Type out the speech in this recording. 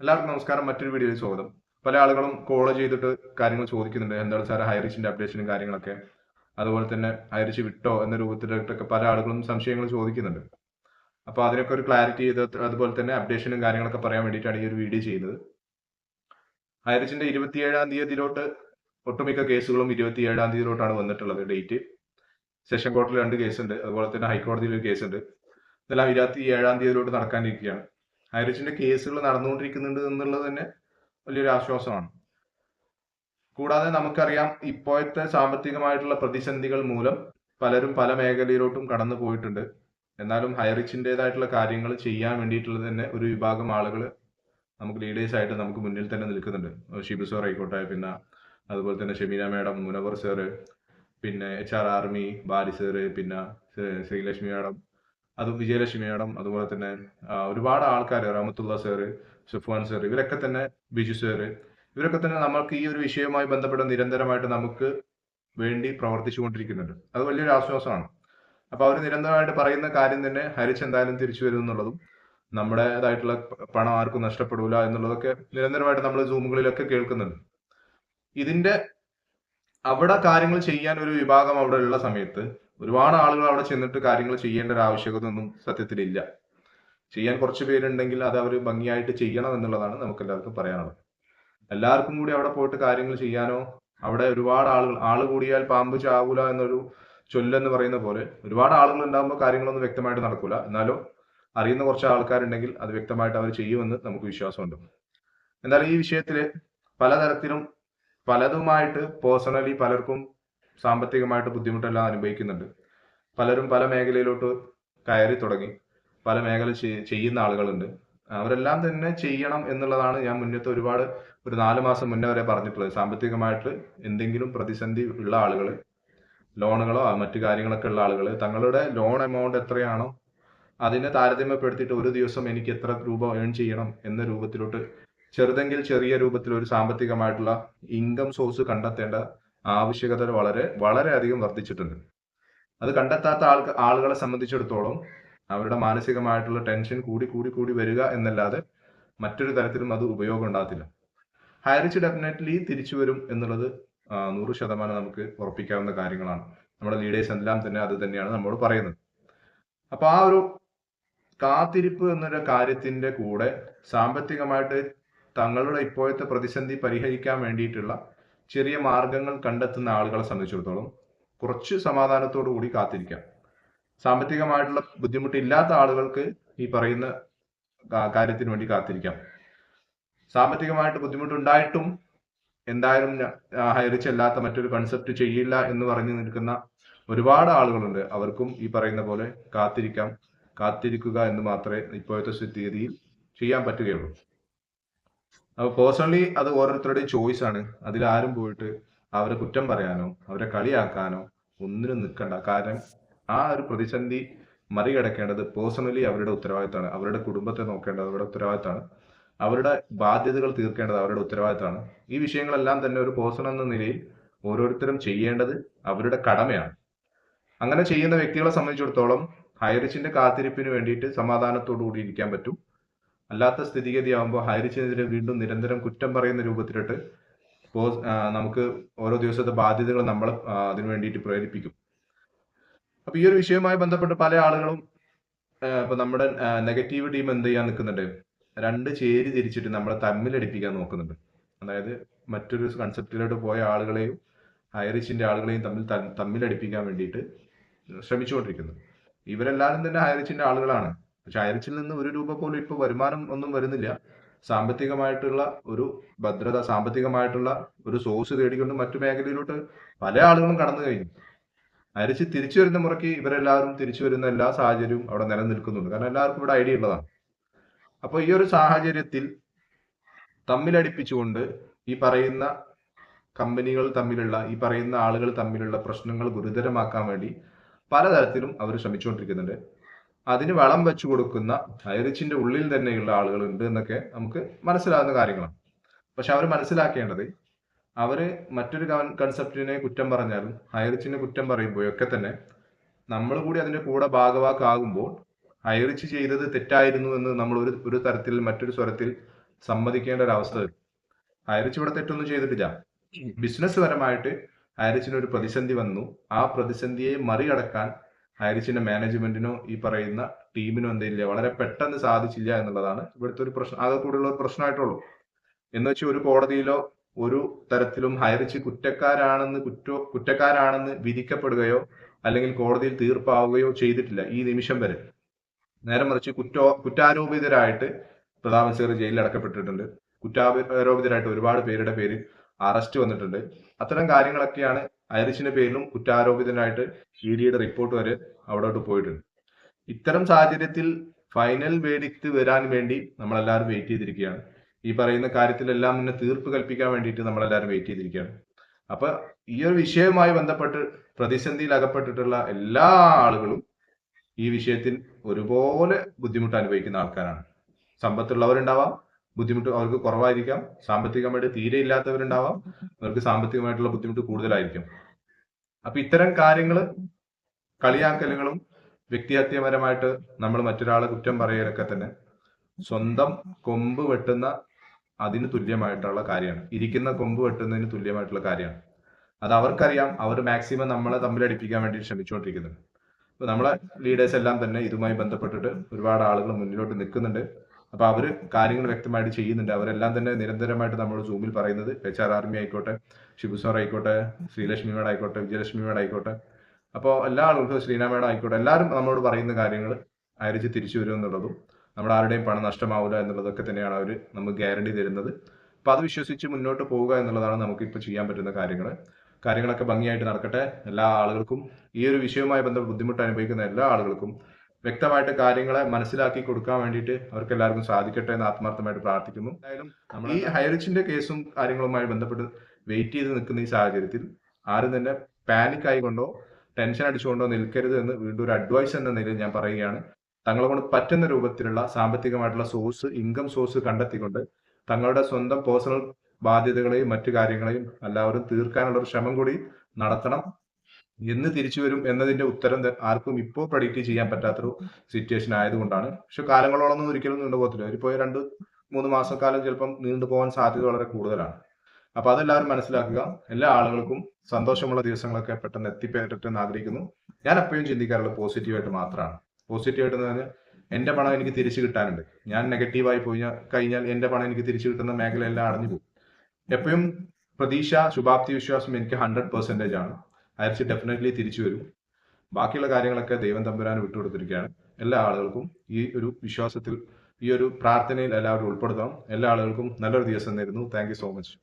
എല്ലാവർക്കും നമസ്കാരം. മറ്റൊരു വീഡിയോയിൽ സ്വാഗതം. പല ആളുകളും കോൾ ചെയ്തിട്ട് കാര്യങ്ങൾ ചോദിക്കുന്നുണ്ട്. എന്താണ് സാർ ഹൈറിച്ചിന്റെ അപ്ഡേഷനും കാര്യങ്ങളൊക്കെ, അതുപോലെ തന്നെ ഹൈറിച്ച് വിട്ടോ എന്ന രൂപത്തിലൊക്കെ പല ആളുകളും സംശയങ്ങൾ ചോദിക്കുന്നുണ്ട്. അപ്പോൾ അതിനൊക്കെ ഒരു ക്ലാരിറ്റി ചെയ്ത് അതുപോലെ തന്നെ അപ്ഡേഷനും കാര്യങ്ങളൊക്കെ പറയാൻ വേണ്ടിയിട്ടാണ് ഈ ഒരു വീഡിയോ ചെയ്യുന്നത്. ഹൈറിച്ചിന്റെ 27-ാം തീയതിയിലോട്ട് ഒട്ടുമിക്ക കേസുകളും 27-ാം തീയതിയിലോട്ടാണ് വന്നിട്ടുള്ളത് ഡേറ്റ്. സെഷൻ കോർട്ടിൽ 2 കേസുണ്ട്, അതുപോലെ തന്നെ ഹൈക്കോടതിയിൽ ഒരു കേസുണ്ട്. ഇതെല്ലാം 27-ാം തീയതിയിലോട്ട് നടക്കാനിരിക്കുകയാണ്. ഹൈറിച്ചിന്റെ കേസുകൾ നടന്നുകൊണ്ടിരിക്കുന്നുണ്ട് എന്നുള്ളത് തന്നെ വലിയൊരു ആശ്വാസമാണ്. കൂടാതെ നമുക്കറിയാം, ഇപ്പോഴത്തെ സാമ്പത്തികമായിട്ടുള്ള പ്രതിസന്ധികൾ മൂലം പലരും പല മേഖലയിലോട്ടും കടന്നു പോയിട്ടുണ്ട്. എന്നാലും ഹൈറിച്ചിൻ്റെതായിട്ടുള്ള കാര്യങ്ങൾ ചെയ്യാൻ വേണ്ടിയിട്ടുള്ള തന്നെ ഒരു വിഭാഗം ആളുകൾ നമുക്ക് ലീഡേഴ്സ് ആയിട്ട് നമുക്ക് മുന്നിൽ തന്നെ നിൽക്കുന്നുണ്ട്. ഷിബു സാർ ആയിക്കോട്ടെ, പിന്നെ അതുപോലെ തന്നെ ഷെമീന മാഡം, മുനവർ സാറ്, പിന്നെ HR ആർമി ബാരി സാറ്, പിന്നെ ശ്രീലക്ഷ്മി മാഡം, അതും വിജയലക്ഷ്മി മാഡം, അതുപോലെ തന്നെ ഒരുപാട് ആൾക്കാർ, റഹമത്തുള്ള സാറ്, സുഫാൻ സാർ, ഇവരൊക്കെ തന്നെ, ബിജു സാറ്, ഇവരൊക്കെ തന്നെ നമ്മൾക്ക് ഈ ഒരു വിഷയവുമായി ബന്ധപ്പെട്ട് നിരന്തരമായിട്ട് നമുക്ക് വേണ്ടി പ്രവർത്തിച്ചുകൊണ്ടിരിക്കുന്നുണ്ട്. അത് വലിയൊരു ആശ്വാസമാണ്. അപ്പോൾ അവർ നിരന്തരമായിട്ട് പറയുന്ന കാര്യം തന്നെ ഹരിച്ച് എന്തായാലും തിരിച്ചു വരും എന്നുള്ളതും, നമ്മുടേതായിട്ടുള്ള പണം ആർക്കും നഷ്ടപ്പെടൂല എന്നുള്ളതൊക്കെ നിരന്തരമായിട്ട് നമ്മൾ സൂമുകളിലൊക്കെ കേൾക്കുന്നുണ്ട്. ഇതിന്റെ അവിടെ കാര്യങ്ങൾ ചെയ്യാൻ ഒരു വിഭാഗം അവിടെ ഉള്ള സമയത്ത് ഒരുപാട് ആളുകൾ അവിടെ ചെന്നിട്ട് കാര്യങ്ങൾ ചെയ്യേണ്ട ഒരു ആവശ്യകത ഒന്നും സത്യത്തിലില്ല. ചെയ്യാൻ കുറച്ച് പേരുണ്ടെങ്കിൽ അത് അവർ ഭംഗിയായിട്ട് ചെയ്യണം എന്നുള്ളതാണ് നമുക്ക് എല്ലാവർക്കും പറയാനുള്ളത്. എല്ലാവർക്കും കൂടി അവിടെ പോയിട്ട് കാര്യങ്ങൾ ചെയ്യാനോ, അവിടെ ഒരുപാട് ആള് കൂടിയാൽ പാമ്പ് ചാവൂല എന്നൊരു ചൊല്ലെന്ന് പറയുന്ന പോലെ ഒരുപാട് ആളുകൾ ഉണ്ടാകുമ്പോൾ കാര്യങ്ങളൊന്നും വ്യക്തമായിട്ട് നടക്കൂല. എന്നാലും അറിയുന്ന കുറച്ച് ആൾക്കാരുണ്ടെങ്കിൽ അത് വ്യക്തമായിട്ട് അവർ ചെയ്യുമെന്ന് നമുക്ക് വിശ്വാസമുണ്ട്. എന്നാൽ ഈ വിഷയത്തിൽ പലതരത്തിലും പലതുമായിട്ട് പേഴ്സണലി പലർക്കും സാമ്പത്തികമായിട്ട് ബുദ്ധിമുട്ടെല്ലാം അനുഭവിക്കുന്നുണ്ട്. പലരും പല മേഖലയിലോട്ട് കയറി തുടങ്ങി, പല മേഖല ചെയ്യുന്ന ആളുകളുണ്ട്. അവരെല്ലാം തന്നെ ചെയ്യണം എന്നുള്ളതാണ് ഞാൻ മുന്നത്തെ ഒരു 4 മാസം മുന്നേ വരെ പറഞ്ഞിട്ടുള്ളത്. സാമ്പത്തികമായിട്ട് എന്തെങ്കിലും പ്രതിസന്ധി ഉള്ള ആളുകൾ, ലോണുകളോ മറ്റു കാര്യങ്ങളൊക്കെ ഉള്ള ആളുകൾ, തങ്ങളുടെ ലോൺ എമൗണ്ട് എത്രയാണോ അതിനെ താരതമ്യപ്പെടുത്തിയിട്ട് ഒരു ദിവസം എനിക്ക് എത്ര രൂപ ഏൺ ചെയ്യണം എന്ന രൂപത്തിലോട്ട് ചെറുതെങ്കിൽ ചെറിയ രൂപത്തിൽ ഒരു സാമ്പത്തികമായിട്ടുള്ള ഇൻകം സോഴ്സ് കണ്ടെത്തേണ്ട ആവശ്യകത വളരെയധികം വർദ്ധിച്ചിട്ടുണ്ട്. അത് കണ്ടെത്താത്ത ആളുകളെ സംബന്ധിച്ചിടത്തോളം അവരുടെ മാനസികമായിട്ടുള്ള ടെൻഷൻ കൂടി വരിക എന്നല്ലാതെ മറ്റൊരു തരത്തിലും അത് ഉപയോഗം ഉണ്ടാകത്തില്ല. ഹൈറിച്ച് ഡെഫിനറ്റ്ലി തിരിച്ചു വരും എന്നുള്ളത് 100% നമുക്ക് ഉറപ്പിക്കാവുന്ന കാര്യങ്ങളാണ്. നമ്മുടെ ലീഡേഴ്സ് എല്ലാം തന്നെ അത് തന്നെയാണ് നമ്മോട് പറയുന്നത്. അപ്പൊ ആ ഒരു കാത്തിരിപ്പ് എന്നൊരു കാര്യത്തിന്റെ കൂടെ സാമ്പത്തികമായിട്ട് തങ്ങളുടെ ഇപ്പോഴത്തെ പ്രതിസന്ധി പരിഹരിക്കാൻ വേണ്ടിയിട്ടുള്ള ചെറിയ മാർഗങ്ങൾ കണ്ടെത്തുന്ന ആളുകളെ സംബന്ധിച്ചിടത്തോളം കുറച്ച് സമാധാനത്തോടു കൂടി കാത്തിരിക്കാം. സാമ്പത്തികമായിട്ടുള്ള ബുദ്ധിമുട്ടില്ലാത്ത ആളുകൾക്ക് ഈ പറയുന്ന കാര്യത്തിന് വേണ്ടി കാത്തിരിക്കാം. സാമ്പത്തികമായിട്ട് ബുദ്ധിമുട്ടുണ്ടായിട്ടും എന്തായാലും ഹൈറിച്ച് അല്ലാത്ത മറ്റൊരു കൺസെപ്റ്റ് ചെയ്യില്ല എന്ന് പറഞ്ഞു നിൽക്കുന്ന ഒരുപാട് ആളുകളുണ്ട്. അവർക്കും ഈ പറയുന്ന പോലെ കാത്തിരിക്കുക എന്ന് മാത്രമേ ഇപ്പോഴത്തെ സ്ഥിതിഗതിയിൽ ചെയ്യാൻ പറ്റുകയുള്ളൂ. അപ്പോൾ പേഴ്സണലി അത് ഓരോരുത്തരുടെയും ചോയ്സ് ആണ്. അതിലാരും പോയിട്ട് അവരെ കുറ്റം പറയാനോ അവരെ കളിയാക്കാനോ ഒന്നിനും നിൽക്കണ്ട. കാരണം ആ ഒരു പ്രതിസന്ധി മറികടക്കേണ്ടത് പേഴ്സണലി അവരുടെ ഉത്തരവാദിത്തമാണ്. അവരുടെ കുടുംബത്തെ നോക്കേണ്ടത് അവരുടെ ഉത്തരവാദിത്തമാണ്. അവരുടെ ബാധ്യതകൾ തീർക്കേണ്ടത് അവരുടെ ഉത്തരവാദിത്തമാണ്. ഈ വിഷയങ്ങളെല്ലാം തന്നെ ഒരു പേഴ്സൺ എന്ന നിലയിൽ ഓരോരുത്തരും ചെയ്യേണ്ടത് അവരുടെ കടമയാണ്. അങ്ങനെ ചെയ്യുന്ന വ്യക്തികളെ സംബന്ധിച്ചിടത്തോളം ഹൈറിച്ചിന്റെ കാത്തിരിപ്പിന് വേണ്ടിയിട്ട് സമാധാനത്തോടു കൂടി ഇരിക്കാൻ പറ്റും. അല്ലാത്ത സ്ഥിതിഗതിയാകുമ്പോൾ ഹൈറിച്ചിനെതിരെ വീണ്ടും നിരന്തരം കുറ്റം പറയുന്ന രൂപത്തിലിട്ട് നമുക്ക് ഓരോ ദിവസത്തെ ബാധ്യതകൾ നമ്മൾ അതിനു വേണ്ടിയിട്ട് പ്രേരിപ്പിക്കും. അപ്പൊ ഈ ഒരു വിഷയവുമായി ബന്ധപ്പെട്ട് പല ആളുകളും ഇപ്പൊ നമ്മുടെ നെഗറ്റീവ് ടീം എന്ത് ചെയ്യാൻ നിൽക്കുന്നുണ്ട്, 2 ചേരി തിരിച്ചിട്ട് നമ്മളെ തമ്മിലടിപ്പിക്കാൻ നോക്കുന്നുണ്ട്. അതായത് മറ്റൊരു കൺസെപ്റ്റിലോട്ട് പോയ ആളുകളെയും ഹൈറിച്ചിന്റെ ആളുകളെയും തമ്മിലടിപ്പിക്കാൻ വേണ്ടിയിട്ട് ശ്രമിച്ചുകൊണ്ടിരിക്കുന്നു. ഇവരെല്ലാവരും തന്നെ ഹൈറിച്ചിന്റെ ആളുകളാണ്. പക്ഷെ ഹൈറിച്ചിൽ നിന്ന് ഒരു രൂപ പോലും ഇപ്പൊ വരുമാനം ഒന്നും വരുന്നില്ല. സാമ്പത്തികമായിട്ടുള്ള ഒരു ഭദ്രത, സാമ്പത്തികമായിട്ടുള്ള ഒരു സോഴ്സ് തേടിക്കൊണ്ട് മറ്റു മേഖലയിലോട്ട് പല ആളുകളും കടന്നു കഴിഞ്ഞു. ഹൈറിച്ച് തിരിച്ചു വരുന്ന മുറയ്ക്ക് ഇവരെല്ലാവരും തിരിച്ചു വരുന്ന എല്ലാ സാഹചര്യവും അവിടെ നിലനിൽക്കുന്നുണ്ട്. കാരണം എല്ലാവർക്കും ഇവിടെ ഐഡിയ ഉള്ളതാണ്. അപ്പോൾ ഈ ഒരു സാഹചര്യത്തിൽ തമ്മിലടിപ്പിച്ചുകൊണ്ട് ഈ പറയുന്ന കമ്പനികൾ തമ്മിലുള്ള, ഈ പറയുന്ന ആളുകൾ തമ്മിലുള്ള പ്രശ്നങ്ങൾ ഗുരുതരമാക്കാൻ വേണ്ടി പലതരത്തിലും അവർ ശ്രമിച്ചുകൊണ്ടിരിക്കുന്നുണ്ട്. അതിന് വളം വെച്ചു കൊടുക്കുന്ന ഹൈറിച്ചിന്റെ ഉള്ളിൽ തന്നെയുള്ള ആളുകൾ ഉണ്ട് എന്നൊക്കെ നമുക്ക് മനസ്സിലാകുന്ന കാര്യങ്ങളാണ്. പക്ഷെ അവർ മനസ്സിലാക്കേണ്ടത്, അവര് മറ്റൊരു കൺസെപ്റ്റിനെ കുറ്റം പറഞ്ഞാലും ഹൈറിച്ചിനെ കുറ്റം പറയുമ്പോഴൊക്കെ തന്നെ നമ്മൾ കൂടി അതിന്റെ കൂടെ ഭാഗവാക്കാകുമ്പോൾ ഹൈറിച്ച് ചെയ്തത് തെറ്റായിരുന്നു എന്ന് നമ്മൾ ഒരു തരത്തിൽ മറ്റൊരു സ്വരത്തിൽ സമ്മതിക്കേണ്ട ഒരു അവസ്ഥ വരും. ഹൈറിച്ച് ഇവിടെ തെറ്റൊന്നും ചെയ്തിട്ടില്ല. ബിസിനസ് പരമായിട്ട് ഹൈറിച്ചിന് ഒരു പ്രതിസന്ധി വന്നു. ആ പ്രതിസന്ധിയെ മറികടക്കാൻ ഹൈറിച്ചിന്റെ മാനേജ്മെന്റിനോ ഈ പറയുന്ന ടീമിനോ എന്തില്ല, വളരെ പെട്ടെന്ന് സാധിച്ചില്ല എന്നുള്ളതാണ് ഇവിടുത്തെ ഒരു പ്രശ്നം, ആകെ കൂടെയുള്ള ഒരു പ്രശ്നമായിട്ടുള്ളൂ. എന്ന് വെച്ചാൽ ഒരു കോടതിയിലോ ഒരു തരത്തിലും ഹൈറിച്ച് കുറ്റക്കാരാണെന്ന് വിധിക്കപ്പെടുകയോ അല്ലെങ്കിൽ കോടതിയിൽ തീർപ്പാവുകയോ ചെയ്തിട്ടില്ല ഈ നിമിഷം വരെ. നേരെ മറിച്ച് കുറ്റാരോപിതരായിട്ട് പ്രതാപൻ സർ ജയിലിൽ അടക്കപ്പെട്ടിട്ടുണ്ട്. കുറ്റാരോപിതരായിട്ട് ഒരുപാട് പേരുടെ പേരിൽ അറസ്റ്റ് വന്നിട്ടുണ്ട്. അത്തരം കാര്യങ്ങളൊക്കെയാണ് ഐറിഷിന്റെ പേരിലും കുറ്റാരോപിതനായിട്ട് ഇഡിയുടെ റിപ്പോർട്ട് വരെ അവിടോട്ട് പോയിട്ടുണ്ട്. ഇത്തരം സാഹചര്യത്തിൽ ഫൈനൽ വേഡിക്റ്റ് വരാൻ വേണ്ടി നമ്മളെല്ലാവരും വെയിറ്റ് ചെയ്തിരിക്കുകയാണ്. ഈ പറയുന്ന കാര്യത്തിലെല്ലാം തന്നെ തീർപ്പ് കൽപ്പിക്കാൻ വേണ്ടിയിട്ട് നമ്മളെല്ലാവരും വെയിറ്റ് ചെയ്തിരിക്കുകയാണ്. അപ്പൊ ഈ ഒരു വിഷയവുമായി ബന്ധപ്പെട്ട് പ്രതിസന്ധിയിൽ അകപ്പെട്ടിട്ടുള്ള എല്ലാ ആളുകളും ഈ വിഷയത്തിൽ ഒരുപോലെ ബുദ്ധിമുട്ട് അനുഭവിക്കുന്ന ആൾക്കാരാണ്. സമ്പത്തുള്ളവരുണ്ടാവാം, ബുദ്ധിമുട്ട് അവർക്ക് കുറവായിരിക്കാം. സാമ്പത്തികമായിട്ട് തീരെ ഇല്ലാത്തവരുണ്ടാവാം, അവർക്ക് സാമ്പത്തികമായിട്ടുള്ള ബുദ്ധിമുട്ട് കൂടുതലായിരിക്കും. അപ്പൊ ഇത്തരം കാര്യങ്ങൾ, കളിയാക്കലുകളും വ്യക്തിഹത്യപരമായിട്ട് നമ്മൾ മറ്റൊരാളെ കുറ്റം പറയലൊക്കെ തന്നെ സ്വന്തം കൊമ്പ് വെട്ടുന്ന അതിന് തുല്യമായിട്ടുള്ള കാര്യമാണ്. ഇരിക്കുന്ന കൊമ്പ് വെട്ടുന്നതിന് തുല്യമായിട്ടുള്ള കാര്യമാണ്. അത് അവർക്കറിയാം. അവർ മാക്സിമം നമ്മളെ തമ്മിലടിപ്പിക്കാൻ വേണ്ടി ശ്രമിച്ചുകൊണ്ടിരിക്കുന്നുണ്ട്. അപ്പൊ നമ്മളെ ലീഡേഴ്സ് എല്ലാം തന്നെ ഇതുമായി ബന്ധപ്പെട്ടിട്ട് ഒരുപാട് ആളുകൾ മുന്നിലോട്ട് നിൽക്കുന്നുണ്ട്. അപ്പൊ അവര് കാര്യങ്ങൾ വ്യക്തമായിട്ട് ചെയ്യുന്നുണ്ട്. അവരെല്ലാം തന്നെ നിരന്തരമായിട്ട് നമ്മൾ സൂമിൽ പറയുന്നത്, HR ആർമി ആയിക്കോട്ടെ, ഷിബു സാർ ആയിക്കോട്ടെ, ശ്രീലക്ഷ്മി മേഡം ആയിക്കോട്ടെ, വിജയലക്ഷ്മി മേഡം ആയിക്കോട്ടെ, അപ്പോൾ എല്ലാ ആളുകൾക്കും, ശ്രീന മേഡം ആയിക്കോട്ടെ, എല്ലാവരും നമ്മളോട് പറയുന്ന കാര്യങ്ങൾ ഐറിച്ച് തിരിച്ചു വരും എന്നുള്ളതും നമ്മുടെ ആരുടെയും പണം നഷ്ടമാവില്ല എന്നുള്ളതൊക്കെ തന്നെയാണ് അവർ നമുക്ക് ഗ്യാരണ്ടി തരുന്നത്. അപ്പൊ അത് വിശ്വസിച്ച് മുന്നോട്ട് പോവുക എന്നുള്ളതാണ് നമുക്കിപ്പോൾ ചെയ്യാൻ പറ്റുന്ന കാര്യങ്ങളൊക്കെ ഭംഗിയായിട്ട് നടക്കട്ടെ. എല്ലാ ആളുകൾക്കും ഈ ഒരു വിഷയവുമായി ബന്ധപ്പെട്ട് ബുദ്ധിമുട്ട് അനുഭവിക്കുന്ന എല്ലാ ആളുകൾക്കും വ്യക്തമായിട്ട് കാര്യങ്ങളെ മനസ്സിലാക്കി കൊടുക്കാൻ വേണ്ടിയിട്ട് അവർക്ക് എല്ലാവർക്കും സാധിക്കട്ടെ എന്ന് ആത്മാർത്ഥമായിട്ട് പ്രാർത്ഥിക്കുന്നു. എന്തായാലും ഈ ഹൈറിച്ചിന്റെ കേസും കാര്യങ്ങളുമായി ബന്ധപ്പെട്ട് വെയിറ്റ് ചെയ്ത് നിൽക്കുന്ന ഈ സാഹചര്യത്തിൽ ആരും തന്നെ പാനിക് ആയിക്കൊണ്ടോ ടെൻഷൻ അടിച്ചുകൊണ്ടോ നിൽക്കരുത് എന്ന് വീണ്ടും ഒരു അഡ്വൈസ് എന്ന നിലയിൽ ഞാൻ പറയുകയാണ്. തങ്ങളെ കൊണ്ട് പറ്റുന്ന രൂപത്തിലുള്ള സാമ്പത്തികമായിട്ടുള്ള ഇൻകം സോഴ്സ് കണ്ടെത്തിക്കൊണ്ട് തങ്ങളുടെ സ്വന്തം പേഴ്സണൽ ബാധ്യതകളെയും മറ്റു കാര്യങ്ങളെയും എല്ലാവരും തീർക്കാനുള്ള ഒരു ശ്രമം കൂടി നടത്തണം. എന്ന് തിരിച്ചു വരും എന്നതിന്റെ ഉത്തരം ആർക്കും ഇപ്പോൾ പ്രഡിക്റ്റ് ചെയ്യാൻ പറ്റാത്തൊരു സിറ്റുവേഷൻ ആയതുകൊണ്ടാണ്. പക്ഷെ കാലങ്ങളോളൊന്നും ഒരിക്കലും നീണ്ടു പോകത്തില്ല. ഇപ്പോൾ 2-3 മാസക്കാലം ചിലപ്പം നീണ്ടു പോകാൻ സാധ്യത വളരെ കൂടുതലാണ്. അപ്പൊ അതെല്ലാവരും മനസ്സിലാക്കുക. എല്ലാ ആളുകൾക്കും സന്തോഷമുള്ള ദിവസങ്ങളൊക്കെ പെട്ടെന്ന് എത്തിപ്പേരട്ടെ എന്ന് ആഗ്രഹിക്കുന്നു. ഞാൻ എപ്പോഴും ചിന്തിക്കാറുള്ളത് പോസിറ്റീവായിട്ട് മാത്രമാണ്. പോസിറ്റീവായിട്ട് എന്ന് പറഞ്ഞാൽ എന്റെ പണം എനിക്ക് തിരിച്ചു കിട്ടാനുണ്ട്. ഞാൻ നെഗറ്റീവായി പോയി കഴിഞ്ഞാൽ എന്റെ പണം എനിക്ക് തിരിച്ചു കിട്ടുന്ന മേഖലയെല്ലാം അടഞ്ഞു പോകും. എപ്പോഴും പ്രതീക്ഷ, ശുഭാപ്തി വിശ്വാസം എനിക്ക് 100% ആണ്. ഐറിച്ച് ഡെഫിനറ്റ്ലി തിരിച്ചു വരും. ബാക്കിയുള്ള കാര്യങ്ങളൊക്കെ ദൈവം തമ്പുരാൻ വിട്ടുകൊടുത്തിരിക്കുകയാണ്. എല്ലാ ആളുകൾക്കും ഈ ഒരു വിശ്വാസത്തിൽ, ഈ ഒരു പ്രാർത്ഥനയിൽ എല്ലാവരും ഉൾപ്പെടുത്തണം. എല്ലാ ആളുകൾക്കും നല്ലൊരു ദിവസം നേരുന്നു. Thank you so much.